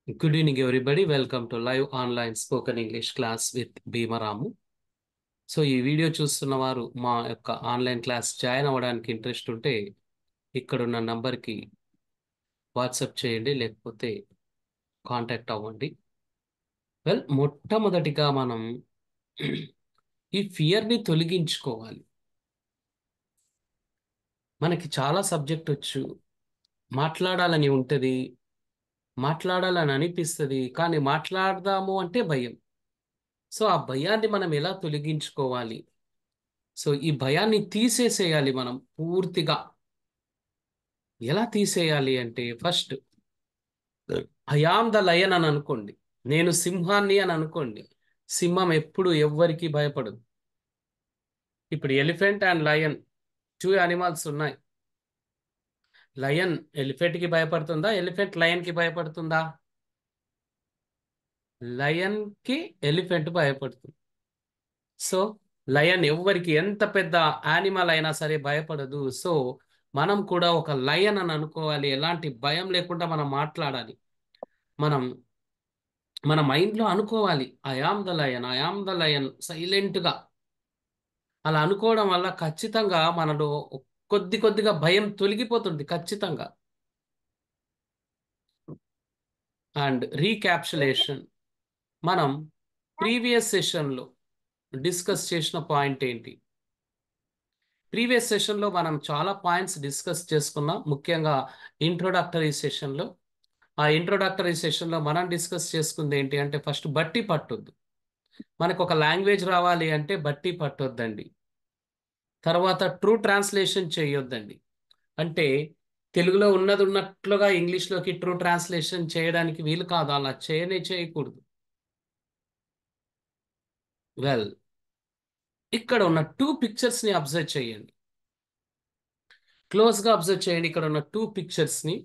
Good evening, everybody. Welcome to live online spoken English class with Bhimaramu. So ఈ video చూస్తున్న వారు మా యొక్క ఆన్లైన్ క్లాస్ జాయిన్ అవ్వడానికి ఇంట్రెస్ట్ ఉంటే ఇక్కడున్న నంబర్కి వాట్సాప్ చేయండి, లేకపోతే కాంటాక్ట్ అవ్వండి. మొట్టమొదటిగా మనం ఈ ఫియర్ని తొలగించుకోవాలి. మనకి చాలా సబ్జెక్ట్ వచ్చు, మాట్లాడాలని ఉంటుంది, మాట్లాడాలని అనిపిస్తుంది, కానీ మాట్లాడదాము అంటే భయం. సో ఆ భయాన్ని మనం ఎలా తొలగించుకోవాలి? సో ఈ భయాన్ని తీసేసేయాలి మనం పూర్తిగా. ఎలా తీసేయాలి అంటే first I am the lion అని అనుకోండి. నేను సింహాన్ని అని అనుకోండి. సింహం ఎప్పుడు ఎవ్వరికి భయపడదు. ఇప్పుడు elephant and lion, two animals ఉన్నాయి. లయన్ ఎలిఫెంట్ కి భయపడుతుందా? ఎలిఫెంట్ లయన్ కి భయపడుతుందా? లయన్ కి ఎలిఫెంట్ భయపడుతుంది. సో లయన్ ఎవ్వరికి, ఎంత పెద్ద యానిమల్ అయినా సరే భయపడదు. సో మనం కూడా ఒక లయన్ అని అనుకోవాలి. ఎలాంటి భయం లేకుండా మనం మాట్లాడాలి. మనం మన మైండ్లో అనుకోవాలి, I am the lion, I am the lion, సైలెంట్గా. అలా అనుకోవడం వల్ల ఖచ్చితంగా మనలో కొద్ది కొద్దిగా భయం తొలగిపోతుంది ఖచ్చితంగా. అండ్ రీక్యాప్సులేషన్, మనం ప్రీవియస్ సెషన్లో డిస్కస్ చేసిన పాయింట్ ఏంటి? ప్రీవియస్ సెషన్లో మనం చాలా పాయింట్స్ డిస్కస్ చేసుకున్నాం, ముఖ్యంగా ఇంట్రొడక్టరీ సెషన్లో. ఆ ఇంట్రొడక్టరీ సెషన్లో మనం డిస్కస్ చేసుకుంది ఏంటి అంటే, ఫస్ట్ బట్టి పట్టొద్దు. మనకు ఒక లాంగ్వేజ్ రావాలి అంటే బట్టి పట్టొద్దండి. తర్వాత ట్రూ ట్రాన్స్లేషన్ చేయొద్దండి. అంటే తెలుగులో ఉన్నది ఉన్నట్లుగా ఇంగ్లీష్లోకి ట్రూ ట్రాన్స్లేషన్ చేయడానికి వీలు కాదు. అలా చేయకూడదు. వెల్, ఇక్కడ ఉన్న టూ పిక్చర్స్ని అబ్జర్వ్ చేయండి, క్లోజ్గా అబ్జర్వ్ చేయండి. ఇక్కడ ఉన్న టూ పిక్చర్స్ని.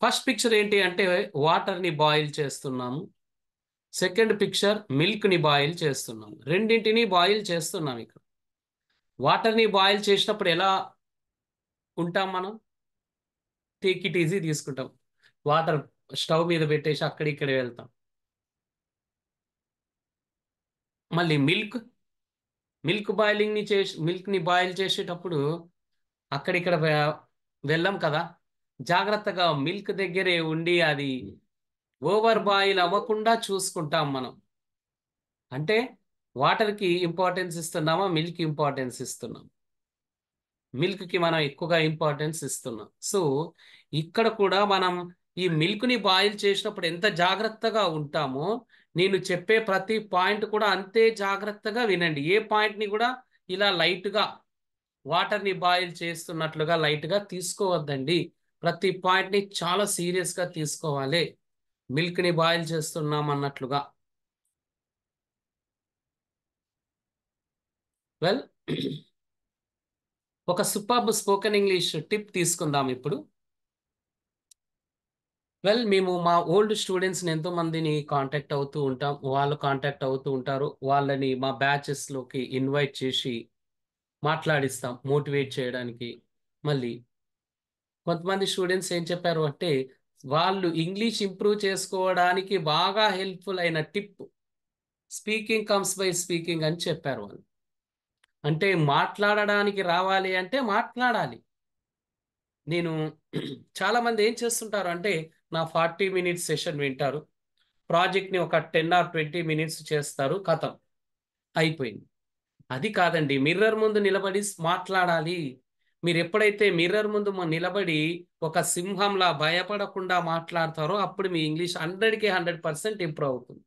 ఫస్ట్ పిక్చర్ ఏంటి అంటే వాటర్ని బాయిల్ చేస్తున్నాము. సెకండ్ పిక్చర్ మిల్క్ని బాయిల్ చేస్తున్నాము. రెండింటిని బాయిల్ చేస్తున్నాం. ఇక్కడ వాటర్ని బాయిల్ చేసినప్పుడు ఎలా ఉంటాం మనం? టేక్ ఇట్ ఈజీ తీసుకుంటాం. వాటర్ స్టవ్ మీద పెట్టేసి అక్కడిక్కడ వెళ్తాం. మళ్ళీ మిల్క్ ని బాయిల్ చేసేటప్పుడు అక్కడిక్కడ వెళ్ళాం కదా. జాగ్రత్తగా మిల్క్ దగ్గరే ఉండి అది ఓవర్ బాయిల్ అవ్వకుండా చూసుకుంటాం మనం. అంటే వాటర్కి ఇంపార్టెన్స్ ఇస్తున్నామా, మిల్క్ ఇంపార్టెన్స్ ఇస్తున్నాం? మిల్క్కి మనం ఎక్కువగా ఇంపార్టెన్స్ ఇస్తున్నాం. సో ఇక్కడ కూడా మనం ఈ మిల్క్ని బాయిల్ చేసినప్పుడు ఎంత జాగ్రత్తగా ఉంటామో, నేను చెప్పే ప్రతి పాయింట్ కూడా అంతే జాగ్రత్తగా వినండి. ఏ పాయింట్ని కూడా ఇలా లైట్గా వాటర్ని బాయిల్ చేస్తున్నట్లుగా లైట్గా తీసుకోవద్దండి. ప్రతి పాయింట్ని చాలా సీరియస్గా తీసుకోవాలి. మిల్క్ని బాయిల్ చేస్తున్నాం అన్నట్లుగా. వెల్, ఒక సూపర్బ్ స్పోకెన్ ఇంగ్లీష్ టిప్ తీసుకుందాం ఇప్పుడు. మేము మా ఓల్డ్ స్టూడెంట్స్ని ఎంతో మందిని కాంటాక్ట్ అవుతూ ఉంటాం. వాళ్ళు కాంటాక్ట్ అవుతూ ఉంటారు. వాళ్ళని మా బ్యాచెస్లోకి ఇన్వైట్ చేసి మాట్లాడిస్తాం, మోటివేట్ చేయడానికి. మళ్ళీ కొంతమంది స్టూడెంట్స్ ఏం చెప్పారు అంటే, వాళ్ళు ఇంగ్లీష్ ఇంప్రూవ్ చేసుకోవడానికి బాగా హెల్ప్ఫుల్ అయిన tip speaking comes by speaking అని చెప్పారు వాళ్ళు. అంటే మాట్లాడడానికి రావాలి అంటే మాట్లాడాలి. నేను చాలా మంది ఏం చేస్తుంటారు అంటే, నా 40 మినిట్స్ సెషన్ వింటారు, ప్రాజెక్ట్ని ఒక 10 ఆర్ 20 మినిట్స్ చేస్తారు, కథం అయిపోయింది. అది కాదండి, మిర్రర్ ముందు నిలబడి మాట్లాడాలి. మీరు ఎప్పుడైతే మిర్రర్ ముందు నిలబడి ఒక సింహంలా భయపడకుండా మాట్లాడతారో అప్పుడు మీ ఇంగ్లీష్ 100కి 100% ఇంప్రూవ్ అవుతుంది.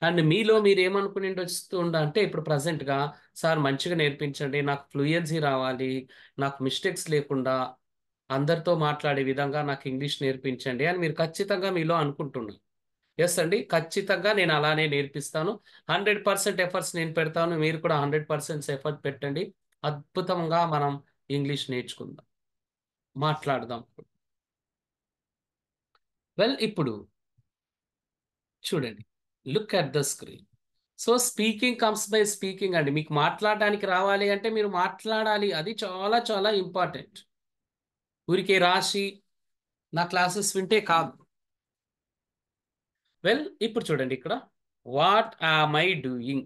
అండ్ మీలో మీరు ఏమనుకుని వస్తుండ అంటే, ఇప్పుడు ప్రజెంట్గా సార్ మంచిగా నేర్పించండి, నాకు ఫ్లూయెన్సీ రావాలి, నాకు మిస్టేక్స్ లేకుండా అందరితో మాట్లాడే విధంగా నాకు ఇంగ్లీష్ నేర్పించండి అని మీరు ఖచ్చితంగా మీలో అనుకుంటున్నారు. ఎస్ అండి, ఖచ్చితంగా నేను అలానే నేర్పిస్తాను. 100% ఎఫర్ట్స్ నేను పెడతాను, మీరు కూడా 100% ఎఫర్ట్ పెట్టండి. అద్భుతంగా మనం ఇంగ్లీష్ నేర్చుకుందాం, మాట్లాడదాం. ఇప్పుడు చూడండి, look at the screen. So speaking comes by speaking అండి. మీకు మాట్లాడడానికి రావాలి అంటే మీరు మాట్లాడాలి. అది చాలా చాలా ఇంపార్టెంట్. ఊరికే రాసి నా క్లాసెస్ వింటే కాదు. వెల్ ఇప్పుడు చూడండి ఇక్కడ వాట్ ఆమ్ ఐ డూయింగ్.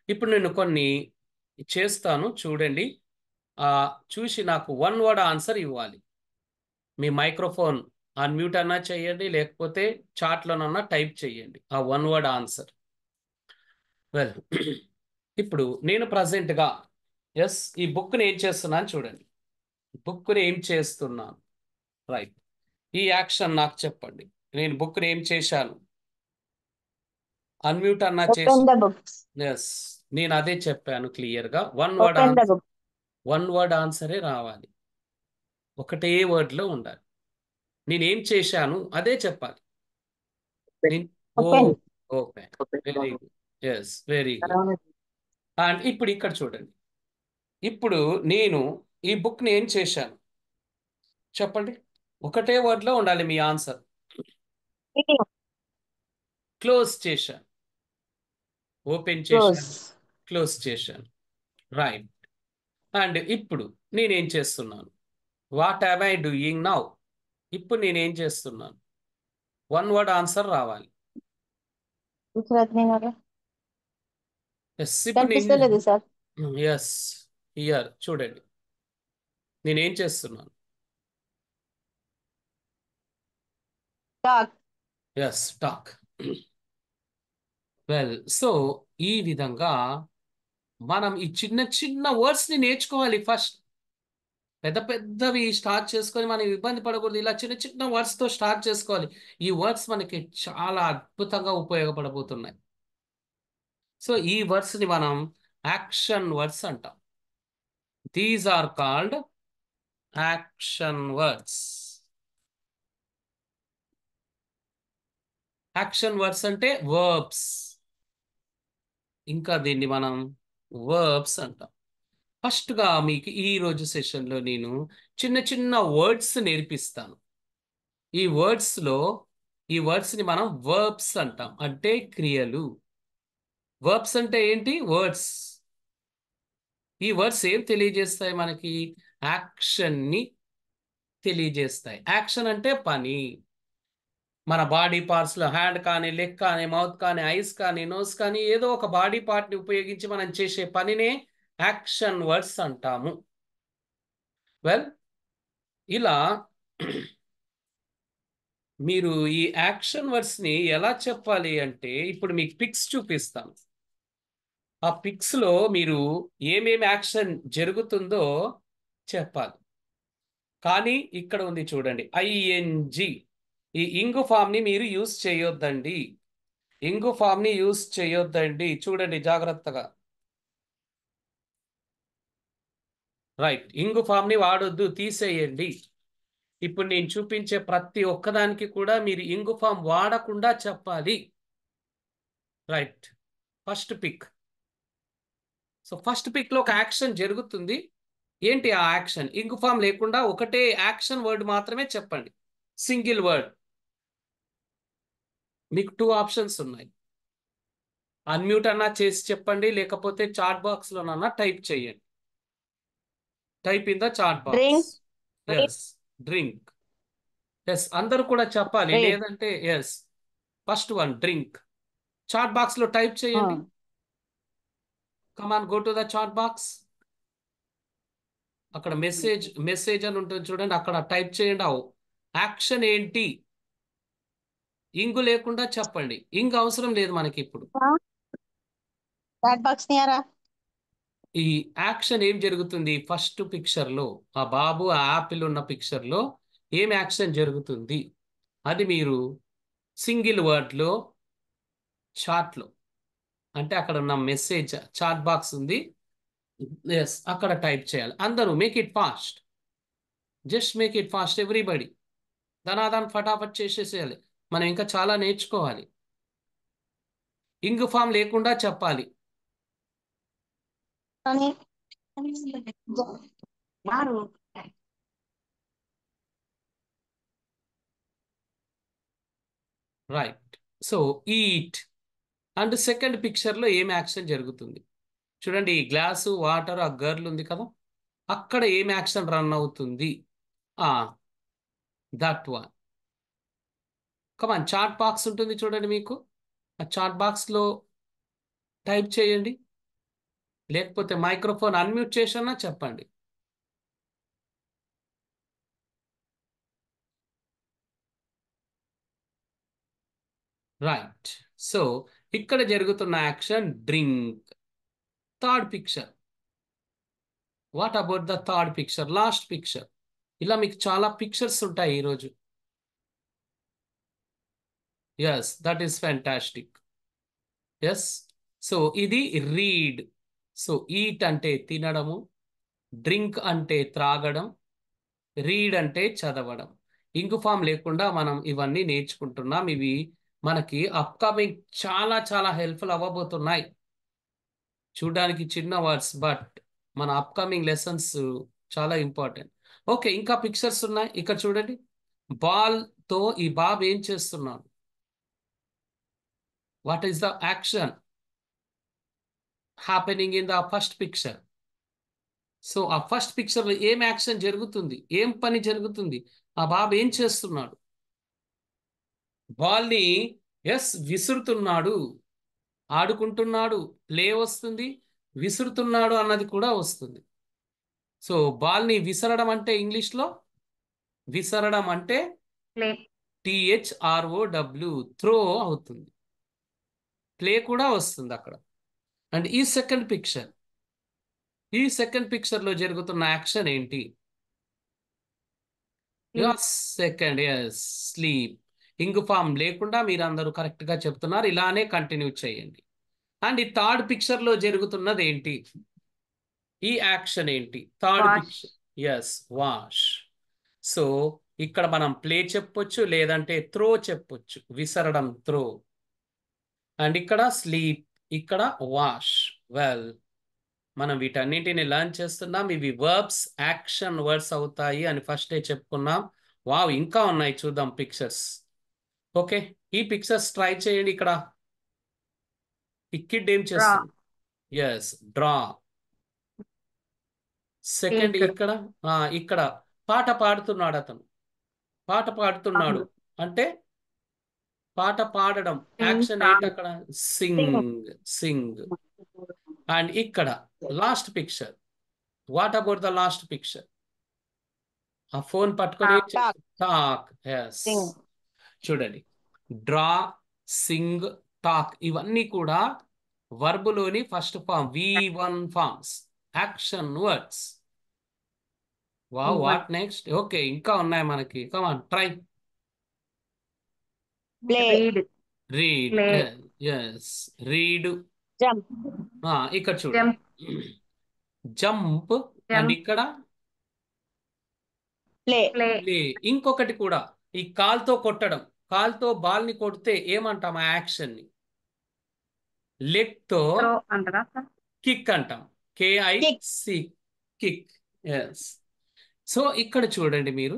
ఇప్పుడు నేను కొన్ని చేస్తాను చూడండి. చూసి నాకు వన్ వర్డ్ ఆన్సర్ ఇవ్వాలి. మీ మైక్రోఫోన్ అన్మ్యూట్ అన్నా చేయండి, లేకపోతే చాట్లోనన్నా టైప్ చేయండి ఆ వన్ వర్డ్ ఆన్సర్. వెల్ ఇప్పుడు నేను ప్రజెంట్గా ఈ బుక్ని ఏం చేస్తున్నాను చూడండి. బుక్ని ఏం చేస్తున్నాను, రైట్. ఈ యాక్షన్ నాకు చెప్పండి. నేను బుక్ని ఏం చేశాను, అన్మ్యూట్ అన్నా చేసి. Open the book. ఎస్, నేను అదే చెప్పాను క్లియర్గా. Open the book. One word ఆన్సరే రావాలి, ఒకటే వర్డ్లో ఉండాలి. నేనేం చేశాను అదే చెప్పాలి. Oh, Open. Okay, very good. Yes, very good. And ఇప్పుడు ఇక్కడ చూడండి. ఇప్పుడు నేను ఈ బుక్ని ఏం చేశాను చెప్పండి. ఒకటే వర్డ్లో ఉండాలి మీ ఆన్సర్. Reading. క్లోజ్ చేశాను, ఓపెన్ చేశాను, Close. క్లోజ్ చేశాను, రైట్. అండ్ ఇప్పుడు నేనేం చేస్తున్నాను, what have I doing now. ఇప్పుడు నేనేం చేస్తున్నాను, వన్ వర్డ్ ఆన్సర్ రావాలి. ఎస్, ఇప్పుడు నేను కనిపిస్తలేదు సార్. ఎస్, హియర్ చూడండి నేనేం చేస్తున్నాను. Talk. Yes, talk. Well, so ఈ విధంగా మనం ఈ చిన్న చిన్న వర్డ్స్ని నేర్చుకోవాలి ఫస్ట్. పెద్ద పెద్దవి స్టార్ట్ చేసుకొని మనం ఇబ్బంది పడకూడదు. ఇలా చిన్న చిన్న వర్డ్స్తో స్టార్ట్ చేసుకోవాలి. ఈ వర్డ్స్ మనకి చాలా అద్భుతంగా ఉపయోగపడబోతున్నాయి. సో ఈ వర్డ్స్ని మనం యాక్షన్ వర్డ్స్ అంటాం. These are called action words. Action words అంటే వర్బ్స్. ఇంకా దీన్ని మనం వర్బ్స్ అంటాం. ఫస్ట్గా మీకు ఈ రోజు సెషన్లో నేను చిన్న చిన్న వర్డ్స్ నేర్పిస్తాను. ఈ వర్డ్స్ని మనం వర్బ్స్ అంటాం, అంటే క్రియలు. వర్బ్స్ అంటే ఏంటి, వర్డ్స్. ఈ వర్డ్స్ ఏం తెలియజేస్తాయి మనకి, యాక్షన్ని తెలియజేస్తాయి. యాక్షన్ అంటే పని. మన బాడీ పార్ట్స్లో హ్యాండ్ కానీ, లెగ్ కానీ, మౌత్ కానీ, ఐస్ కానీ, నోస్ కానీ, ఏదో ఒక బాడీ పార్ట్ని ఉపయోగించి మనం చేసే పనినే యాక్షన్ వర్డ్స్ అంటాము. వెల్, ఇలా మీరు ఈ యాక్షన్ వర్డ్స్ని ఎలా చెప్పాలి అంటే, ఇప్పుడు మీకు పిక్స్ చూపిస్తాను. ఆ పిక్స్లో మీరు ఏమేమి యాక్షన్ జరుగుతుందో చెప్పాలి. కానీ ఇక్కడ ఉంది చూడండి, ఐఎన్జి. ఈ ఇంగు ఫామ్ని మీరు యూజ్ చేయొద్దండి. ఇంగు ఫామ్ని యూజ్ చేయొద్దండి, చూడండి జాగ్రత్తగా. రైట్, ఇంగు ఫామ్ని వాడొద్దు, తీసేయండి. ఇప్పుడు నేను చూపించే ప్రతి ఒక్కదానికి కూడా మీరు ఇంగు ఫామ్ వాడకుండా చెప్పాలి. Right, first pic. So first pic లో ఒక యాక్షన్ జరుగుతుంది. ఏంటి ఆ యాక్షన్? ఇంగు ఫామ్ లేకుండా ఒకటే యాక్షన్ వర్డ్ మాత్రమే చెప్పండి, సింగిల్ వర్డ్. మీకు 2 ఆప్షన్స్ ఉన్నాయి. అన్మ్యూట్ అన్నా చేసి చెప్పండి, లేకపోతే చాట్ బాక్స్ లోనన్నా టైప్ చేయండి. Type in the chat box. Drink. Yes, drink. Yes, అందరూ కూడా చెప్పాలి, రీడ్. లేదంటే yes. First one drink. Chat box లో టైప్ చేయండి. Come on, go to the chat box. అక్కడ మెసేజ్ అని ఉంటుంది చూడండి, అక్కడ టైప్ చేయండి. యాక్షన్ ఏంటి, ఇంగు లేకుండా చెప్పండి. ఇంగు అవసరం లేదు మనకి ఇప్పుడు. చాట్ బాక్స్ నియారా. ఈ యాక్షన్ ఏం జరుగుతుంది, ఫస్ట్ పిక్చర్ లో ఆ బాబు ఆ యాపిల్ ఉన్న పిక్చర్ లో ఏం యాక్షన్ జరుగుతుంది, అది మీరు సింగిల్ వర్డ్ లో చాట్ లో, అంటే అక్కడ ఉన్న మెసేజ్ చాట్ బాక్స్ ఉంది, ఎస్, అక్కడ టైప్ చేయాలి. అందరూ make it fast, just make it fast everybody. ధనాదాన్ ఫటాఫట్ చేసేసేయాలి. మనం ఇంకా చాలా నేర్చుకోవాలి. ఇంగు ఫామ్ లేకుండా చెప్పాలి. Right, so eat. And second picture లో ఏం యాక్షన్ జరుగుతుంది చూడండి. ఈ గ్లాసు వాటర్, ఆ గర్ల్ ఉంది కదా, అక్కడ ఏం యాక్షన్ రన్ అవుతుంది, that one. Come on, chat box ఉంటుంది చూడండి మీకు. ఆ చాట్ బాక్స్లో టైప్ చేయండి, లేకపోతే మైక్రోఫోన్ అన్మ్యూట్ చేసన్నా చెప్పండి. రైట్. సో ఇక్కడ జరుగుతున్న action drink. Third picture. What about the third picture, last picture? ఇలా మీకు చాలా పిక్చర్స్ ఉంటాయి ఈరోజు. Yes, that is fantastic. Yes. So ఇది రీడ్. సో ఈట్ అంటే తినడము, డ్రింక్ అంటే త్రాగడం, రీడ్ అంటే చదవడం. ఇంకు ఫామ్ లేకుండా మనం ఇవన్నీ నేర్చుకుంటున్నాం. ఇవి మనకి అప్కమింగ్ చాలా చాలా హెల్ప్ఫుల్ అవ్వబోతున్నాయి. చూడడానికి చిన్న వర్డ్స్, బట్ మన అప్కమింగ్ లెసన్స్ చాలా ఇంపార్టెంట్. ఓకే, ఇంకా పిక్చర్స్ ఉన్నాయి. ఇక్కడ చూడండి, బాల్ తో ఈ బాబు ఏం చేస్తున్నాడు? What is the action happening in the first picture? So ఆ ఫస్ట్ పిక్చర్ లో ఏం యాక్షన్ జరుగుతుంది, ఏం పని జరుగుతుంది? ఆ బాబు ఏం చేస్తున్నాడు? బాల్ ని విసురుతున్నాడు, ఆడుకుంటున్నాడు, ప్లే వస్తుంది, విసురుతున్నాడు అన్నది కూడా వస్తుంది. సో బాల్ ని విసరడం అంటే ఇంగ్లీష్ లో విసరడం అంటే ప్లే. THROW, త్రో అవుతుంది. ప్లే కూడా వస్తుంది అక్కడ. అండ్ ఈ సెకండ్ పిక్చర్ లో జరుగుతున్న యాక్షన్ ఏంటి? Second, sleep. ఇంగ్ ఫామ్ లేకుండా మీరు అందరూ కరెక్ట్ గా చెప్తున్నారు. ఇలానే కంటిన్యూ చేయండి. అండ్ ఈ థర్డ్ పిక్చర్ లో జరుగుతున్నది ఏంటి? ఈ యాక్షన్ ఏంటి? Third wash. Picture. Wash. So ఇక్కడ మనం ప్లే చెప్పొచ్చు, లేదంటే త్రో చెప్పొచ్చు. విసరడం త్రో, అండ్ ఇక్కడ స్లీప్, ఇక్కడ వాష్. వెల్, మనం వీటన్నింటిని లర్న్ చేస్తున్నాం. ఇవి వర్బ్స్, యాక్షన్ వర్డ్స్ అవుతాయి అని ఫస్ట్ డే చెప్పుకున్నాం. వావ్, ఇంకా ఉన్నాయి, చూద్దాం పిక్చర్స్. ఓకే, ఈ పిక్చర్స్ ట్రై చేయండి. ఇక్కడ ఈ కిడ్ ఏం డ్రా. చేస్తుంది? డ్రా. Second, speak. ఇక్కడ పాట పాడుతున్నాడు అతను. పాట పాడుతున్నాడు అంటే పాట పాడడం. యాక్షన్ ఏంటి అక్కడ? సింగ్. సింగ్. అండ్ ఇక్కడ last picture. What about the last picture? ఆ ఫోన్ పట్టుకొని టాక్. సింగ్. చూడండి, డ్రా, సింగ్, టాక్ ఇవన్నీ కూడా వర్బులోని first form, V1 forms, action words. What next? Okay, ఇంకా ఉన్నాయి మనకి. Come on, try. Play. Read. Read. Jump. ఇక్కడ చూడండి, జంప్. అండ్ ఇక్కడ ప్లే. ప్లే. ఇంకొకటి కూడా, ఈ కాల్తో కొట్టడం. కాల్తో బాల్ ని కొడితే ఏమంటాం ఆ యాక్షన్ ని? లెగ్ తో కిక్ అంటాం. KIC, kick. సో ఇక్కడ చూడండి, మీరు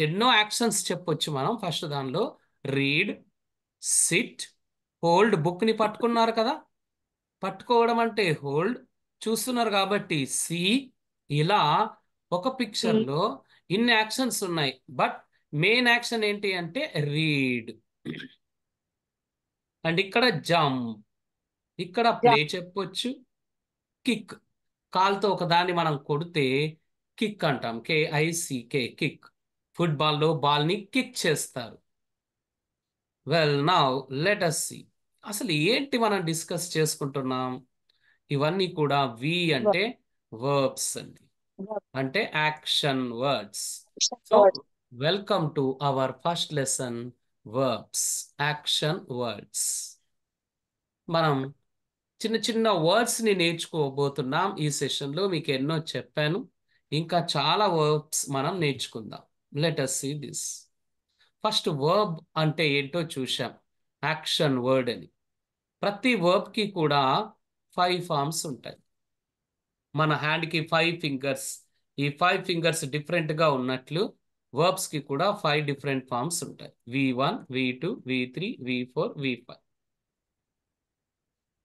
ఎన్నో యాక్షన్స్ చెప్పొచ్చు మనం. ఫస్ట్ దానిలో రీడ్, సిట్, హోల్డ్. బుక్ ని పట్టుకున్నారు కదా, పట్టుకోవడం అంటే హోల్డ్. చూస్తున్నారు కాబట్టి సి. ఇలా ఒక పిక్చర్ లో ఇన్ని యాక్షన్స్ ఉన్నాయి, బట్ మెయిన్ యాక్షన్ ఏంటి అంటే రీడ్. అండ్ ఇక్కడ జంప్, ఇక్కడ ప్లే చెప్పొచ్చు, కిక్. కాల్తో ఒక దాన్ని మనం కొడితే కిక్ అంటాం. KICK, kick. ఫుట్బాల్లో బాల్ ని కిక్ చేస్తారు. Well, now let us see. అసలు ఏంటి మనం డిస్కస్ చేసుకుంటున్నాం? ఇవన్నీ కూడా వి అంటే వర్బ్స్ అండి, అంటే action words. So welcome to our first lesson, verbs, action words. మనం చిన్న చిన్న వర్డ్స్ ని నేర్చుకోబోతున్నాం ఈ సెషన్ లో. మీకు ఎన్నో చెప్పాను, ఇంకా చాలా వర్బ్స్ మనం నేర్చుకుందాం. Let us see this. First verb అంటే ఏంటో చూశాం, యాక్షన్ వర్డ్ అని. ప్రతి వర్బ్ కి కూడా 5 ఫార్మ్స్ ఉంటాయి. మన హ్యాండ్ కి 5 ఫింగర్స్. ఈ 5 ఫింగర్స్ డిఫరెంట్ గా ఉన్నట్లు వర్బ్స్ కి కూడా 5 డిఫరెంట్ ఫార్మ్స్ ఉంటాయి. V1, V2, V3, V4, V5.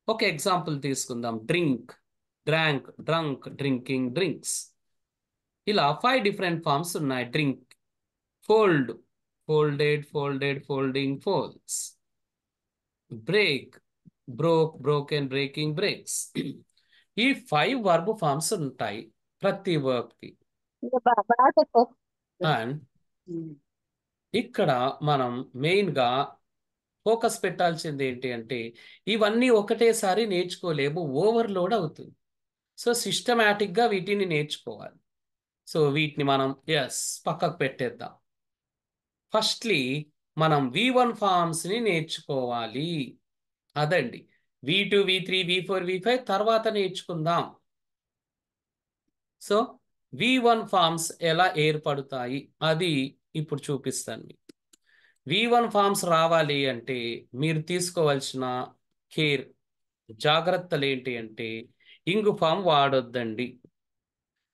ఒక ఎగ్జాంపుల్ తీసుకుందాం. Drink, drank, drunk, drinking, drinks. ఇలా 5 డిఫరెంట్ ఫార్మ్స్ ఉన్నాయి. Drink. Fold, folded, folded, folding, folds. Break, broke, broken, breaking, breaks. ఈ 5 వర్బ్ ఫార్మ్స్ ఉంటాయి ప్రతి వర్బ్ కి. బాగా చెప్పు. అండ్ ఇక్కడ మనం మెయిన్ గా ఫోకస్ పెట్టాల్సింది ఏంటి అంటే ఇవన్నీ ఒకటేసారి నేర్చుకోలేము, ఓవర్లోడ్ అవుతుంది. సో సిస్టమేటిక్ గా వీటిని నేర్చుకోవాలి. సో వీటిని మనం పక్కకు పెట్టేద్దాం. ఫస్ట్లీ మనం V1 ఫార్మ్స్ ని నేర్చుకోవాలి. అదండి, V2, V3, V4, V5 తర్వాత నేర్చుకుందాం. సో V1 ఫార్మ్స్ ఎలా ఏర్పడతాయి అది ఇప్పుడు చూపిస్తాను మీకు. V1 ఫార్మ్స్ రావాలి అంటే మీరు తీసుకోవాల్సిన కేర్, జాగ్రత్తలు ఏంటి అంటే ఇంగు ఫామ్ వాడొద్దండి.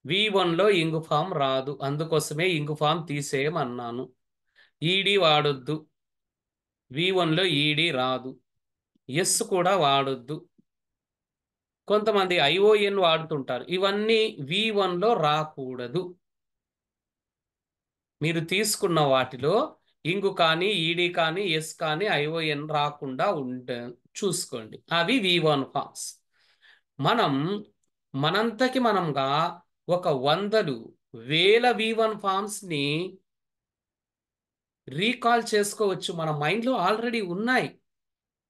V1 లో ఇంగు ఫామ్ రాదు, అందుకోసమే ఇంగు ఫామ్ తీసేయమన్నాను. ఈడి వాడొద్దు, V1 లో ఈడి రాదు. ఎస్ కూడా వాడొద్దు. కొంతమంది ఐఓఎన్ వాడుతుంటారు, ఇవన్నీ V1 లో రాకూడదు. మీరు తీసుకున్న వాటిలో ఇంగు కానీ ఈడి కానీ ఎస్ కానీ ఐఓఎన్ రాకుండా చూసుకోండి. అవి V1 ఫార్మ్స్. మనం మనంతకి మనంగా ఒక 100 వేల V1 ఫార్మ్స్ ని రీకాల్ చేసుకోవచ్చు. మన మైండ్లో ఆల్రెడీ ఉన్నాయి.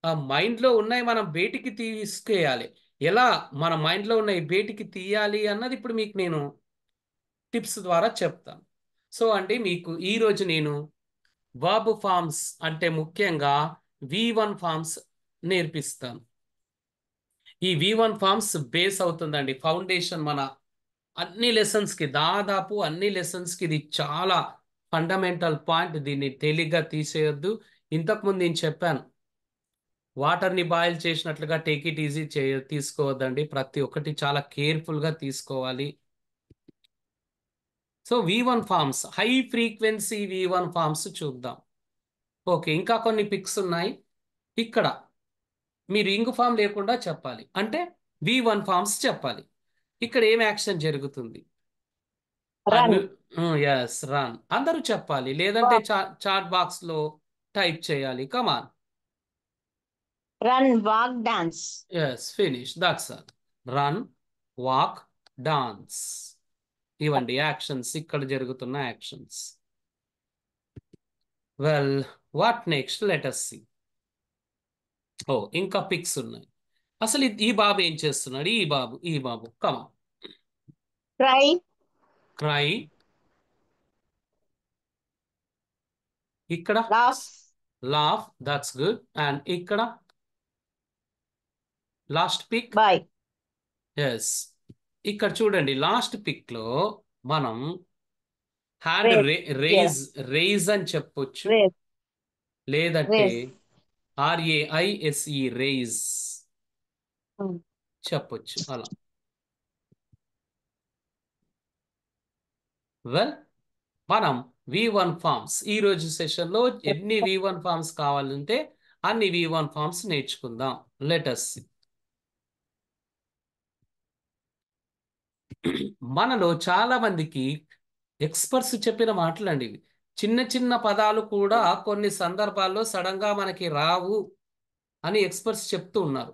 ఆ మైండ్లో ఉన్నాయి, మనం బయటికి తీసుకేయాలి. ఎలా మన మైండ్లో ఉన్నాయి బయటికి తీయాలి అన్నది ఇప్పుడు మీకు నేను టిప్స్ ద్వారా చెప్తాను. సో అండి, మీకు ఈరోజు నేను వర్బ్ ఫార్మ్స్ అంటే ముఖ్యంగా V1 ఫార్మ్స్ నేర్పిస్తాను. ఈ V1 ఫార్మ్స్ బేస్ అవుతుందండి, ఫౌండేషన్. మన అన్ని లెసన్స్కి, దాదాపు అన్ని లెసన్స్కి ఇది చాలా ఫండమెంటల్ పాయింట్. దీన్ని తేలిగ్గా తీసేయొద్దు. ఇంతకుముందు నేను చెప్పాను, వాటర్ని బాయిల్ చేసినట్లుగా టేక్ ఇట్ ఈజీ తీసుకోవద్దండి. ప్రతి ఒక్కటి చాలా కేర్ఫుల్గా తీసుకోవాలి. So V1 forms, high frequency V1 forms చూద్దాం. ఓకే, ఇంకా కొన్ని పిక్స్ ఉన్నాయి. ఇక్కడ మీరు ఇంగు ఫామ్ లేకుండా చెప్పాలి అంటే V1 ఫార్మ్స్ చెప్పాలి. ఇక్కడ ఏం యాక్షన్ జరుగుతుంది? రన్ రన్ అందరూ చెప్పాలి, లేదంటే చాట్ బాక్స్ లో టైప్ చేయాలి. Come on. Run walk dance. Finish, that's all. Run, walk, dance, ఇవండి యాక్షన్స్, ఇక్కడ జరుగుతున్న actions. Well, what next? Let us see. Oh, ఇంకా పిక్స్ ఉన్నాయి. అసలు ఈ బాబు ఏం చేస్తున్నాడు? ఈ బాబు కమాన్. ట్రై. క్రై. ఇక్కడ laugh. Laugh, that's good. And ఇక్కడ లాస్ట్ పిక్. బాయ్. ఎస్, ఇక్కడ చూడండి, లాస్ట్ పిక్ లో మనం హ్యాండ్ రేజ్ అని చెప్పొచ్చు, లేదంటే RAISE రేజ్ చెప్పొచ్చు. అలా. వెల్, మనం V1 ఫార్మ్స్ ఈ రోజు సెషన్ లో ఎన్ని V1 ఫార్మ్స్ కావాలంటే అన్ని V1 ఫార్మ్స్ నేర్చుకుందాం. Let us see. మనలో చాలా మందికి ఎక్స్పర్ట్స్ చెప్పిన మాటలండి ఇవి. చిన్న చిన్న పదాలు కూడా కొన్ని సందర్భాల్లో సడన్ గా మనకి రావు అని ఎక్స్పర్ట్స్ చెప్తూ ఉన్నారు.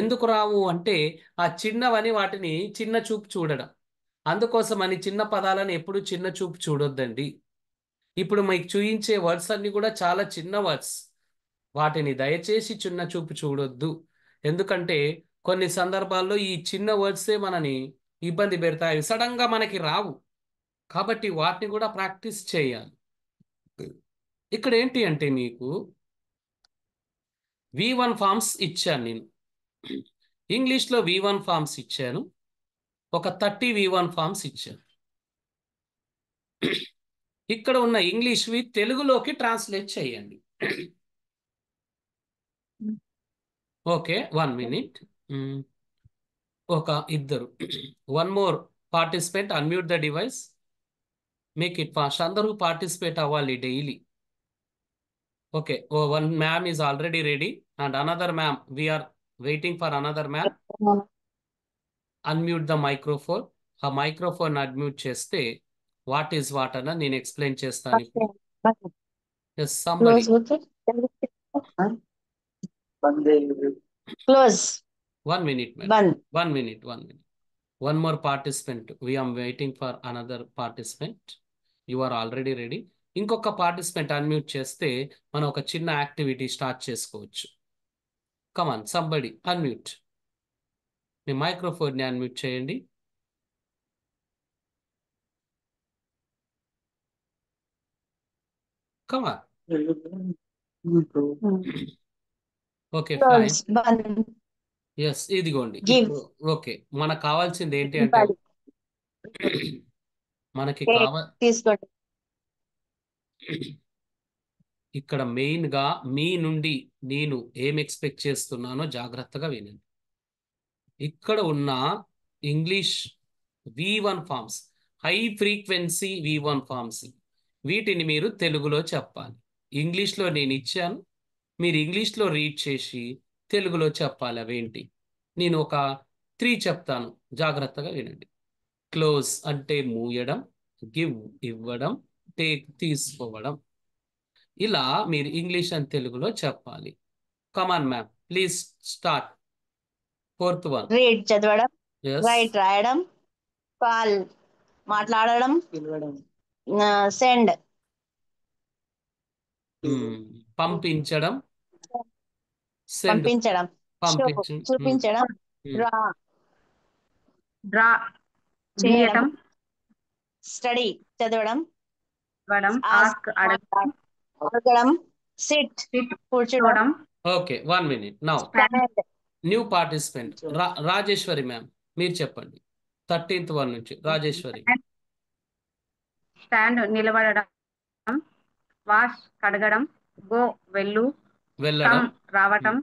ఎందుకు రావు అంటే ఆ చిన్నవని వాటిని చిన్న చూపు చూడడం. అందుకోసమని చిన్న పదాలను ఎప్పుడు చిన్న చూపు చూడొద్దండి. ఇప్పుడు మీకు చూయించే వర్డ్స్ అన్ని కూడా చాలా చిన్న వర్డ్స్, వాటిని దయచేసి చిన్న చూపు చూడొద్దు. ఎందుకంటే కొన్ని సందర్భాల్లో ఈ చిన్న వర్డ్సే మనని ఇబ్బంది పెడతాయి, సడన్ గా మనకి రావు. కాబట్టి వాటిని కూడా ప్రాక్టీస్ చేయాలి. ఇక్కడ ఏంటి అంటే మీకు V1 ఫార్మ్స్ ఇచ్చాను నేను. ఇంగ్లీష్లో V1 ఫార్మ్స్ ఇచ్చాను, ఒక 30 V1 ఫార్మ్స్ ఇచ్చాను. ఇక్కడ ఉన్న ఇంగ్లీష్వి తెలుగులోకి ట్రాన్స్లేట్ చేయండి. Okay, 1 minute. ఒక ఇద్దరు, 1 more participate, unmute the device, make it fast. అందరూ పార్టిసిపేట్ అవ్వాలి daily. Okay, one ma'am is already ready and another ma'am, we are waiting for another ma'am. Unmute the microphone. ఆ microphone unmute చేస్తే what is what అన్న నేను explain చేస్తాను ఇప్పుడు. Yes, somebody. Close with it. Close. 1 minute, madam. Band. 1 minute, 1 minute. One more participant. We are waiting for another participant. You are already ready. ఇంకొక participant unmute చేస్తే మనం ఒక చిన్న యాక్టివిటీ స్టార్ట్ చేసుకోవచ్చు. Come on somebody unmute. మీ microphone ని unmute చేయండి. Come on. Okay fine. Close. Band. Yes ఇదిగోండి. Give. ఇప్పుడు ఓకే మనకు కావాల్సింది ఏంటి అంటే ఇవ్వాలి. మనకి Take. తీసుకోండి. ఇక్కడ మెయిన్ గా మీ నుండి నేను ఏం ఎక్స్పెక్ట్ చేస్తున్నానో జాగ్రత్తగా వినండి. ఇక్కడ ఉన్న English V1 forms, high frequency V1 forms, వీటిని మీరు తెలుగులో చెప్పాలి. ఇంగ్లీష్లో నేను ఇచ్చాను, మీరు ఇంగ్లీష్లో రీడ్ చేసి తెలుగులో చెప్పాలి. అవేంటి నేను ఒక 3 చెప్తాను, జాగ్రత్తగా వినండి. క్లోజ్ అంటే మూయడం, గివ్ ఇవ్వడం, టేక్ తీసుకోవడం. ఇలా మీరు ఇంగ్లీష్ అండ్ తెలుగులో చెప్పాలి. Come on ma'am, please start. 4th one. Read చదవడం. ఎస్. రైట్ రాయడం. కాల్ మాట్లాడడం. సెండ్ పంపించడం. సెండ్ పంపించడం. పంపించడం. చూపించడం. డ్రా డ్రా గీయటం, స్టడీ చదవడం. ఇవ్వడం, ఆస్క్ అడగడం, అడగడం. సిట్ సిట్ కూర్చోవడం. కూర్చోవడం, okay 1 minute. Now stand new participant Rajeshwari ma'am, మీరు చెప్పండి. 13th వన్ నుంచి రాజేశ్వరి. స్టాండ్ నిలబడడం, వాష్ కడగడం, గో వెళ్ళు, వెళ్ళడం. కమ్ రావటం,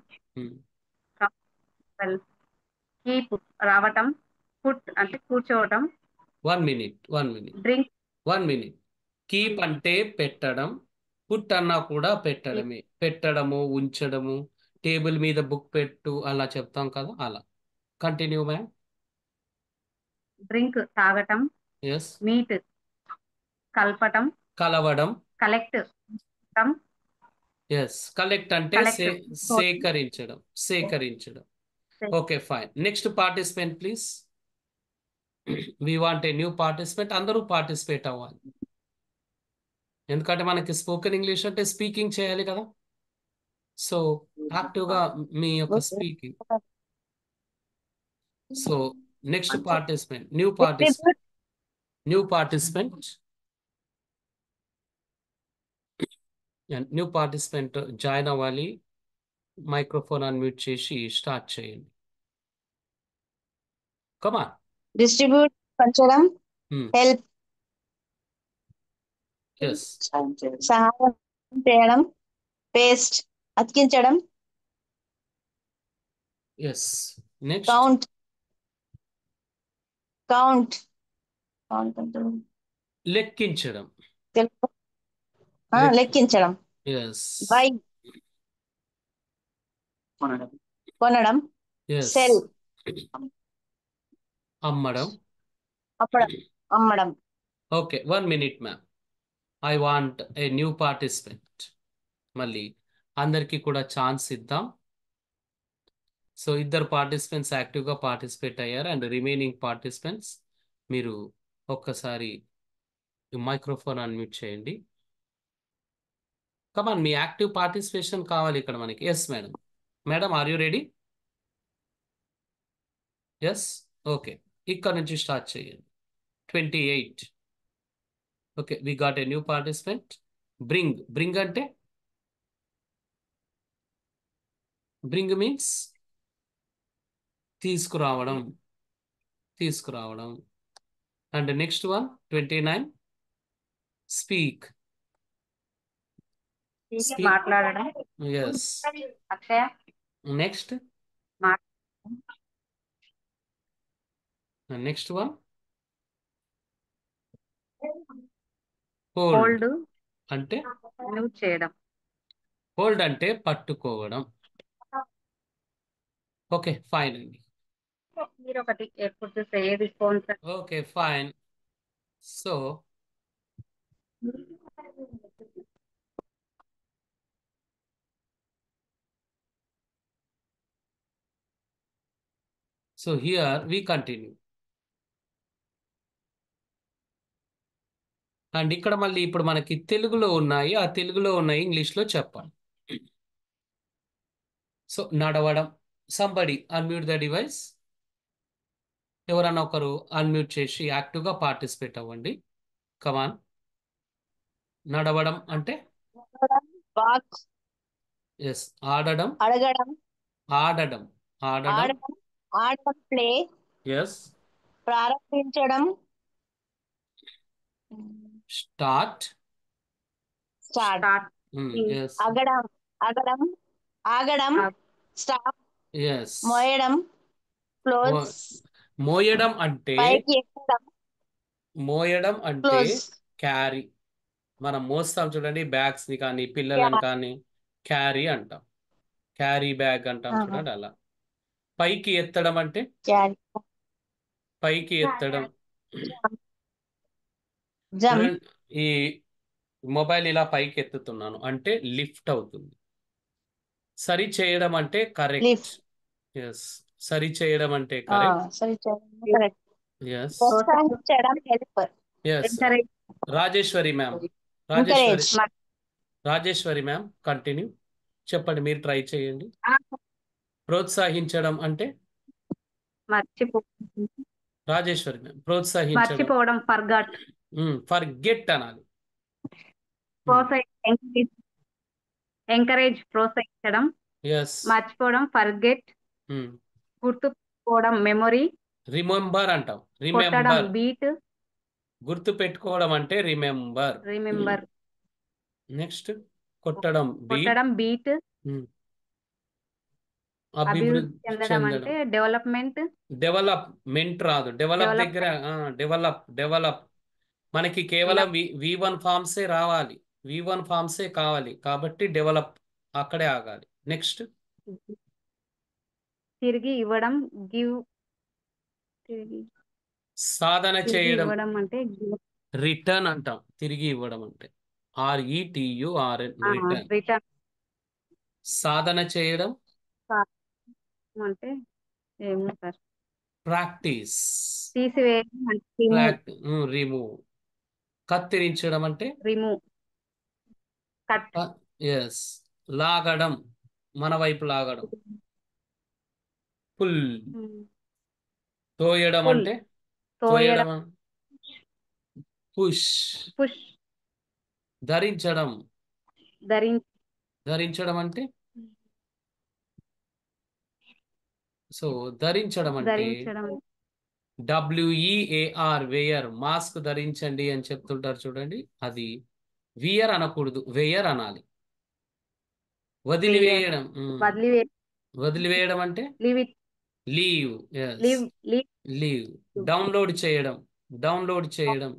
కీప్ రావటం, పుట్ అంటే కూర్చోవటం, 1 minute. Drink 1 minute. కీప్ అంటే పెట్టడం, పుట్ అన్నా కూడా పెట్టడమే. పెట్టడము, ఉంచడము, టేబుల్ మీద బుక్ పెట్టు అలా చెప్తాం కదా, అలా. Continue ma'am. డ్రింక్ తాగటం, ఎస్. మీట్ కలపటం, కలవడం. Collect yes. కలెక్ట్ అంటే సేకరించడం. Okay fine. Next participant please. We want a new participant. అందరూ పార్టిసిపేట్ అవ్వాలి, ఎందుకంటే మనకి స్పోకెన్ ఇంగ్లీష్ అంటే స్పీకింగ్ చేయాలి కదా. సో యాక్టివ్గా మీ యొక్క speaking. So next participant, new participant join అవ్వాలి. మైక్రోఫోన్ అన్మ్యూట్ చేసి స్టార్ట్ చేయండి. కమాన్. డిస్ట్రిబ్యూట్ పంచడం. Help yes. సహాయం చేయడం. పేస్ట్ అతికించడం. ఎస్. నెక్స్ట్ కౌంట్ లెక్కించడం. లెక్కించడం. ఎస్. బై కొనడం. ఎస్. సెల్ అమ్మడం. అమ్మడం. Okay 1 minute ma'am. I want a new participant. మళ్ళీ అందరికీ కూడా ఛాన్స్ ఇద్దాం. సో 2 పార్టిసిపెంట్స్ యాక్టివ్గా పార్టిసిపేట్ అయ్యారు, అండ్ రిమైనింగ్ పార్టిసిపెంట్స్ మీరు ఒక్కసారి మైక్రోఫోన్ అన్మ్యూట్ చేయండి. కమాన్, మీ యాక్టివ్ పార్టిసిపేషన్ కావాలి ఇక్కడ మనకి. Yes madam. Madam are you ready? Yes. Okay, ఇక్కడ నుంచి స్టార్ట్ చేయండి. 28. Okay, we got a new participant. Bring అంటే బ్రింగ్ మీన్స్ తీసుకురావడం. And next one 29. స్పీక్ మాట్లాడడం. Yes. Akshaya next one hold అంటే చేయడం. హోల్డ్ అంటే పట్టుకోవడం. ఓకే ఫైన్ అండి. మీరు ఒకటి ఎప్పుడు చూస్తే ఏది sponsor. Okay fine. So so here we continue. And ఇక్కడ మళ్ళీ ఇప్పుడు మనకి తెలుగులో ఉన్నాయి, ఆ తెలుగులో ఉన్నాయి ఇంగ్లీష్లో చెప్పాలి. సో నడవడం. Somebody unmute the device. ఎవరన్నా ఒకరు అన్మ్యూట్ చేసి యాక్టివ్గా పార్టిసిపేట్ అవ్వండి. కమాన్. నడవడం అంటే వాక్, ఎస్, ఆడడం. అడగడం, ఆడడం. ఆడడం. ఆడడం, ఆడడం ప్లే, ఎస్. ప్రారంభించడం స్టార్ట్. Start, start, yes. అగడం, అగడం, ఆగడం స్టాప్, ఎస్. మోయడం క్లోజ్, మోయడం అంటే పైకి ఎక్కడం మోయడం అంటే క్లోజ్, క్యారీ. మనం మోస్తాం చూడండి, బ్యాగ్స్ ని కానీ పిల్లలను కానీ క్యారీ అంటాం. క్యారీ బ్యాగ్ అంటాం చూడండి అలా. పైకి ఎత్తడం అంటే క్యారీ, పైకి ఎత్తడం. జంప్, చూడండి, ఈ మొబైల్ ఇలా పైకి ఎత్తుతున్నాను అంటే లిఫ్ట్ అవుతుంది. సరి చేయడం అంటే కరెక్ట్. లిఫ్ట్, ఎస్, సరి చేయడం అంటే కరెక్ట్. సరి కరెక్ట్, ఎస్. ప్రోత్సహించడం help, yes. Encourage, Rajeshwari ma'am. Encourage, Rajeshwari ma'am continue చెప్పండి, మీరు ట్రై చేయండి. ప్రోత్సహించడం అంటే రాజేశ్వరి మ్యామ్ ప్రోత్సహించడం. మర్చిపోవడం, ఫర్గాట్. ఫర్గెట్ అనాలి. ఎంకరేజ్ ప్రోత్సహించడం, ఎస్. మర్చిపోవడం ఫర్గెట్, గుర్తుపోవడం మెమొరీ, రిమెంబర్ అంటాం. కొట్టడం రిమెంబర్. బీట్, గుర్తు పెట్టుకోవడం అంటే రిమెంబర్. రిమెంబర్. నెక్స్ట్ కొట్టడం కొట్టడం బీట్, అభివృద్ధి చెందడం అంటే డెవలప్మెంట్. డెవలప్మెంట్ రాదు, డెవలప్ దగ్గర డెవలప్ మనకి కేవలం V1 ఫార్మ్సే రావాలి, V1 ఫార్మ్సే కావాలి కాబట్టి డెవలప్ అక్కడే ఆగాలి. నెక్స్ట్ తిరిగి ఇవ్వడం గివ్, తిరిగి సాధన చేయడం ఇవ్వడం అంటే రిటర్న్ అంటాం. తిరిగి ఇవ్వడం అంటే RETURN రిటర్న్. రిటర్న్ సాధన చేయడం అంటే ఏమో సార్, ప్రాక్టీస్. తీసివేయడం అంటే రిమూవ్. కత్తిరించడం అంటే రిమూవ్, కట్. ఎస్. లాగడం, మన వైపు లాగడం పుల్. తోయడం అంటే తోయడం, పుష్. పుష్. ధరించడం. ధరించడం అంటే సో ధరించడం అంటే WEAR వేయర్. మాస్క్ ధరించండి అని చెప్తుంటారు చూడండి, అది వియర్ అనకూడదు, వేయర్ అనాలి. వదిలివేయడం. వదిలివేయడం అంటే లీవ్. లీవ్. డౌన్లోడ్ చేయడం. డౌన్లోడ్ చేయడం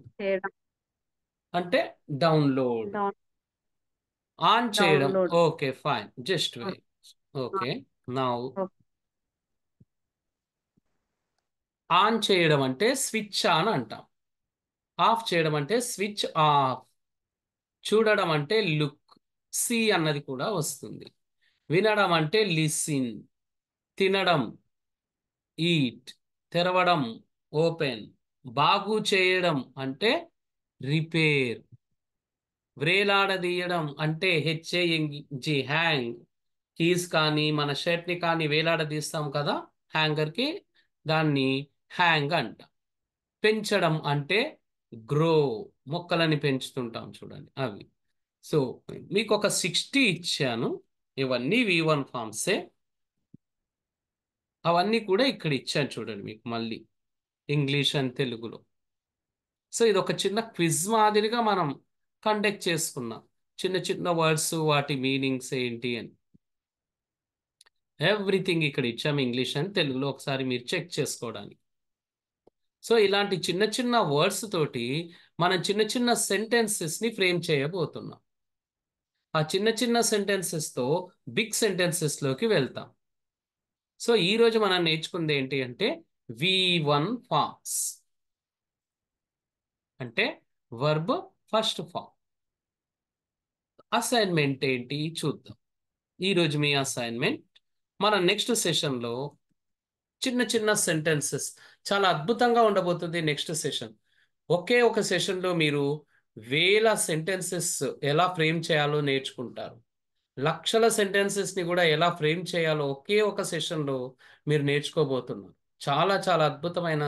అంటే డౌన్లోడ్. ఆన్ చేయడం. Okay fine, just wait. Okay now on చేయడం అంటే స్విచ్ ఆన్ అంటాం. ఆఫ్ చేయడం అంటే స్విచ్ ఆఫ్. చూడడం అంటే లుక్, సి అన్నది కూడా వస్తుంది. వినడం అంటే లిసిన్. తినడం ఈట్. తెరవడం ఓపెన్. బాగు చేయడం అంటే రిపేర్. వ్రేలాడదీయడం అంటే HANG హ్యాంగ్. కీస్ కానీ మన షర్ట్ని కానీ వేలాడదీస్తాం కదా హ్యాంగర్కి, దాన్ని హ్యాంగ్ అంట. పెంచడం అంటే గ్రో. మొక్కలని పెంచుతుంటాం చూడండి అవి. సో మీకు ఒక 60 ఇచ్చాను, ఇవన్నీ V1 ఫార్మ్సే. అవన్నీ కూడా ఇక్కడ ఇచ్చాను చూడండి మీకు మళ్ళీ ఇంగ్లీష్ అండ్ తెలుగులో. సో ఇది ఒక చిన్న క్విజ్ మాదిరిగా మనం కండక్ట్ చేసుకున్నాం. చిన్న చిన్న వర్డ్స్, వాటి మీనింగ్స్ ఏంటి అని ఎవ్రీథింగ్ ఇక్కడ ఇచ్చాము ఇంగ్లీష్ అండ్ తెలుగులో, ఒకసారి మీరు చెక్ చేసుకోవడానికి. సో ఇలాంటి చిన్న చిన్న వర్డ్స్ తోటి మనం చిన్న చిన్న సెంటెన్సెస్ని ఫ్రేమ్ చేయబోతున్నాం. ఆ చిన్న చిన్న సెంటెన్సెస్తో బిగ్ సెంటెన్సెస్లోకి వెళ్తాం. సో ఈరోజు మనం నేర్చుకుంది ఏంటి అంటే V1 ఫార్మ్స్ అంటే వర్బ్ ఫస్ట్ ఫార్మ్. అసైన్మెంట్ ఏంటి చూద్దాం. ఈరోజు మీ అసైన్మెంట్ మన నెక్స్ట్ సెషన్లో చిన్న చిన్న సెంటెన్సెస్. చాలా అద్భుతంగా ఉండబోతుంది నెక్స్ట్ సెషన్. ఒకే ఒక సెషన్లో మీరు వేల సెంటెన్సెస్ ఎలా ఫ్రేమ్ చేయాలో నేర్చుకుంటారు. లక్షల సెంటెన్సెస్ని కూడా ఎలా ఫ్రేమ్ చేయాలో ఒకే ఒక సెషన్లో మీరు నేర్చుకోబోతున్నారు. చాలా చాలా అద్భుతమైన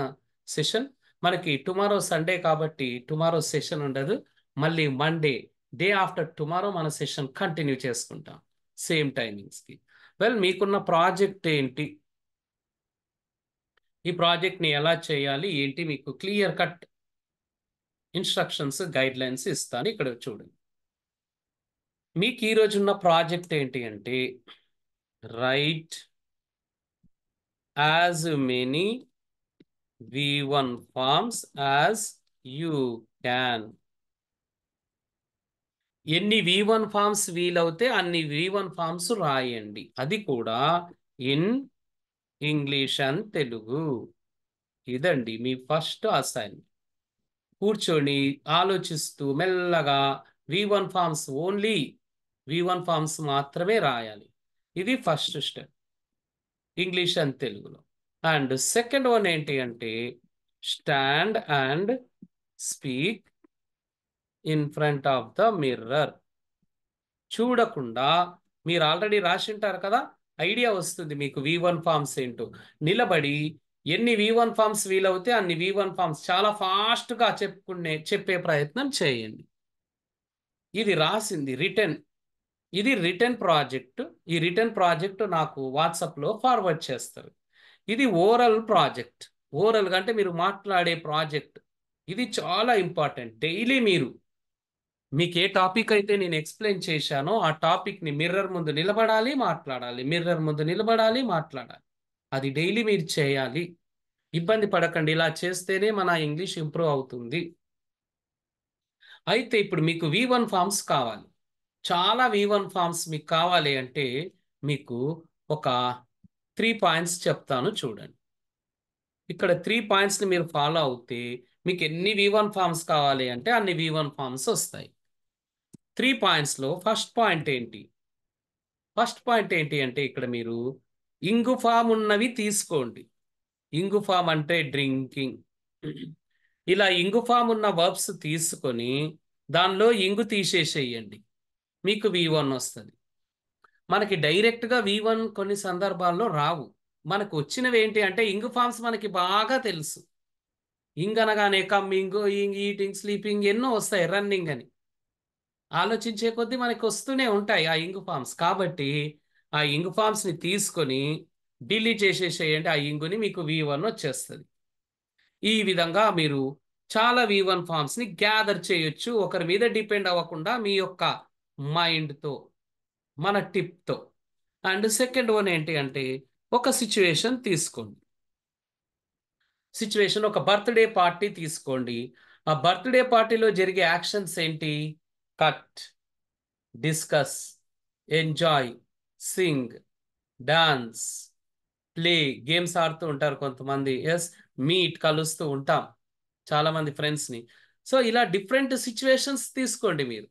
సెషన్. మనకి టుమారో సండే కాబట్టి టుమారో సెషన్ ఉండదు. మళ్ళీ మండే, డే ఆఫ్టర్ టుమారో మన సెషన్ కంటిన్యూ చేసుకుంటాం సేమ్ టైమింగ్స్కి. వెల్, మీకున్న ప్రాజెక్ట్ ఏంటి, ఈ ప్రాజెక్ట్ని ఎలా చేయాలి ఏంటి, మీకు clear cut instructions, guide lines ఇస్తాను. ఇక్కడ చూడండి. మీకు ఈ రోజున్న ప్రాజెక్ట్ ఏంటి అంటే, right as many V1 forms as you can. ఎన్ని V1 ఫార్మ్స్ వీలవుతే అన్ని V1 ఫార్మ్స్ రాయండి. అది కూడా ఇన్ ఇంగ్లీష్ అండ్ తెలుగు. ఇదండి మీ ఫస్ట్ అసైన్మెంట్. కూర్చొని ఆలోచిస్తూ మెల్లగా V1 forms, only V1 forms మాత్రమే రాయాలి. ఇది ఫస్ట్ స్టెప్ ఇంగ్లీష్ అండ్ తెలుగులో. అండ్ సెకండ్ వన్ ఏంటి అంటే, stand and speak in front of the mirror. చూడకుండా, మీరు ఆల్రెడీ రాసింటారు కదా, ఐడియా వస్తుంది మీకు V1 ఫార్మ్స్ ఏంటో. నిలబడి ఎన్ని V1 ఫార్మ్స్ వీలవుతే అన్ని V1 ఫార్మ్స్ చాలా ఫాస్ట్గా చెప్పే ప్రయత్నం చేయండి. ఇది రాసింది రిటర్న్, ఇది రిటర్న్ ప్రాజెక్ట్. ఈ రిటర్న్ ప్రాజెక్ట్ నాకు వాట్సాప్లో ఫార్వర్డ్ చేస్తారు. ఇది ఓరల్ ప్రాజెక్ట్. ఓరల్ అంటే మీరు మాట్లాడే ప్రాజెక్ట్. ఇది చాలా ఇంపార్టెంట్. డైలీ మీకు ఏ టాపిక్ అయితే నేను ఎక్స్ప్లెయిన్ చేశానో ఆ టాపిక్ని మిర్రర్ ముందు నిలబడాలి, మాట్లాడాలి, మిర్రర్ ముందు నిలబడాలి, మాట్లాడాలి. అది డైలీ మీరు చేయాలి. ఇబ్బంది పడకండి, ఇలా చేస్తేనే మన ఇంగ్లీష్ ఇంప్రూవ్ అవుతుంది. అయితే ఇప్పుడు మీకు V1 ఫార్మ్స్ కావాలి. చాలా V1 ఫార్మ్స్ మీకు కావాలి అంటే మీకు ఒక 3 పాయింట్స్ చెప్తాను చూడండి. ఇక్కడ 3 పాయింట్స్ని మీరు ఫాలో అవుతే మీకు ఎన్ని V1 ఫార్మ్స్ కావాలి అంటే అన్ని V1 ఫార్మ్స్ వస్తాయి. 3 పాయింట్స్లో ఫస్ట్ పాయింట్ ఏంటి? ఫస్ట్ పాయింట్ ఏంటి అంటే, ఇక్కడ మీరు ఇంగు ఫామ్ ఉన్నవి తీసుకోండి. ఇంగు ఫామ్ అంటే డ్రింకింగ్. ఇలా ఇంగు ఫామ్ ఉన్న వర్బ్స్ తీసుకొని దానిలో ఇంగు తీసేసేయండి, మీకు V1 వస్తుంది. మనకి డైరెక్ట్గా V1 కొన్ని సందర్భాల్లో రావు. మనకు వచ్చినవి ఏంటి అంటే ఇంగు ఫామ్స్ మనకి బాగా తెలుసు. ఇంగ్ అనగానే కమ్మింగ్, గోయింగ్, ఈటింగ్, స్లీపింగ్ ఎన్నో వస్తాయి, రన్నింగ్ అని. ఆలోచించే కొద్దీ మనకి వస్తూనే ఉంటాయి ఆ ఇంగు ఫామ్స్. కాబట్టి ఆ ఇంగు ఫామ్స్ని తీసుకొని డిలీట్ చేసేసేయండి. ఆ ఇంగుని మీకు V1 వచ్చేస్తుంది. ఈ విధంగా మీరు చాలా V1 ఫామ్స్ని గ్యాదర్ చేయొచ్చు, ఒకరి మీద డిపెండ్ అవ్వకుండా మీ యొక్క మైండ్తో, మన టిప్తో. అండ్ సెకండ్ వన్ ఏంటి అంటే, ఒక సిచ్యువేషన్ తీసుకోండి. సిచ్యువేషన్, ఒక బర్త్డే పార్టీ తీసుకోండి. ఆ బర్త్డే పార్టీలో జరిగే యాక్షన్స్ ఏంటి? Cut, discuss, enjoy, Singh, dance, play, games ఆడుతూ ఉంటారు కొంతమంది. ఎస్, మీట్, కలుస్తూ ఉంటాం చాలామంది ఫ్రెండ్స్ని. సో ఇలా డిఫరెంట్ సిచ్యువేషన్స్ తీసుకోండి మీరు.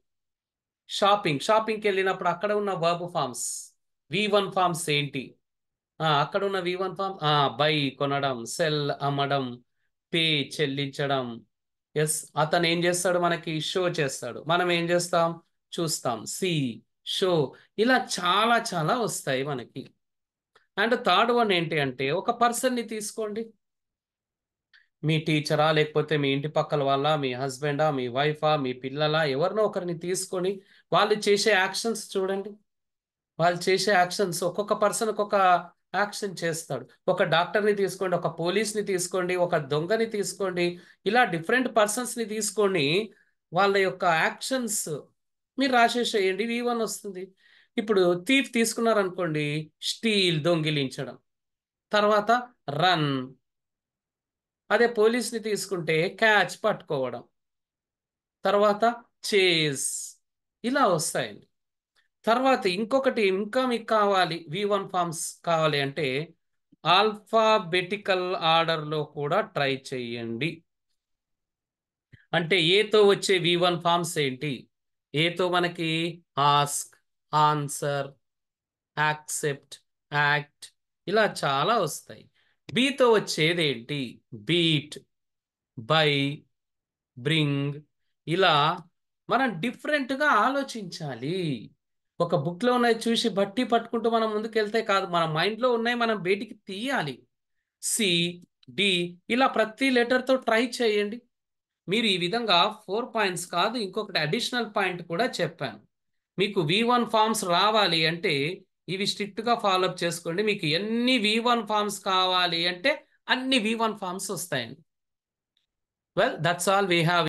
షాపింగ్కి వెళ్ళినప్పుడు అక్కడ ఉన్న వర్బ్ ఫార్మ్స్, V1 ఫార్మ్స్ ఏంటి? అక్కడ ఉన్న V1 ఫార్మ్, బై కొనడం, సెల్ అమ్మడం, పే చెల్లించడం. ఎస్, అతను ఏం చేస్తాడు, మనకి షో చేస్తాడు, మనం ఏం చేస్తాం, చూస్తాం, సి, షో. ఇలా చాలా చాలా వస్తాయి మనకి. అండ్ థర్డ్ వన్ ఏంటి అంటే, ఒక పర్సన్ని తీసుకోండి. మీ టీచరా, లేకపోతే మీ ఇంటి పక్కల వాళ్ళ, మీ హస్బెండా, మీ వైఫా, మీ పిల్లల, ఎవరినో ఒకరిని తీసుకొని వాళ్ళు చేసే యాక్షన్స్ చూడండి. వాళ్ళు చేసే యాక్షన్స్, ఒక్కొక్క పర్సన్ ఒక్కొక్క యాక్షన్ చేస్తాడు. ఒక డాక్టర్ని తీసుకోండి, ఒక పోలీస్ని తీసుకోండి, ఒక దొంగని తీసుకోండి. ఇలా డిఫరెంట్ పర్సన్స్ని తీసుకొని వాళ్ళ యొక్క యాక్షన్స్ మీరు రాసేసేయండి, V1 వస్తుంది. ఇప్పుడు థీఫ్ తీసుకున్నారనుకోండి, స్టీల్, దొంగిలించడం. తర్వాత రన్. అదే పోలీస్ని తీసుకుంటే క్యాచ్, పట్టుకోవడం. తర్వాత చేజ్. ఇలా వస్తాయండి. తర్వాత ఇంకొకటి ఇంకా మీకు కావాలి, V1 ఫార్మ్స్ కావాలి అంటే ఆల్ఫాబెటికల్ ఆర్డర్లో కూడా ట్రై చేయండి. అంటే ఏతో వచ్చే V1 ఫార్మ్స్ ఏంటి? ఏతో మనకి ఆస్క్, ఆన్సర్, యాక్సెప్ట్, యాక్ట్, ఇలా చాలా వస్తాయి. బీతో వచ్చేది ఏంటి? Beat, by, bring. ఇలా మనం డిఫరెంట్గా ఆలోచించాలి. ఒక బుక్లో ఉన్నది చూసి బట్టి పట్టుకుంటూ మనం ముందుకెళ్తే కాదు, మన మైండ్లో ఉన్నాయి మనం బయటికి తీయాలి. సి, డి, ఇలా ప్రతి లెటర్తో ట్రై చేయండి. మీరు ఈ విధంగా 4 పాయింట్స్ కాదు, ఇంకొకటి అడిషనల్ పాయింట్ కూడా చెప్పాను. మీకు V1 ఫార్మ్స్ రావాలి అంటే ఇవి స్ట్రిక్ట్గా ఫాలోఅప్ చేసుకోండి. మీకు ఎన్ని V1 ఫార్మ్స్ కావాలి అంటే అన్ని V1 ఫార్మ్స్ వస్తాయండి. Well, that's all we have.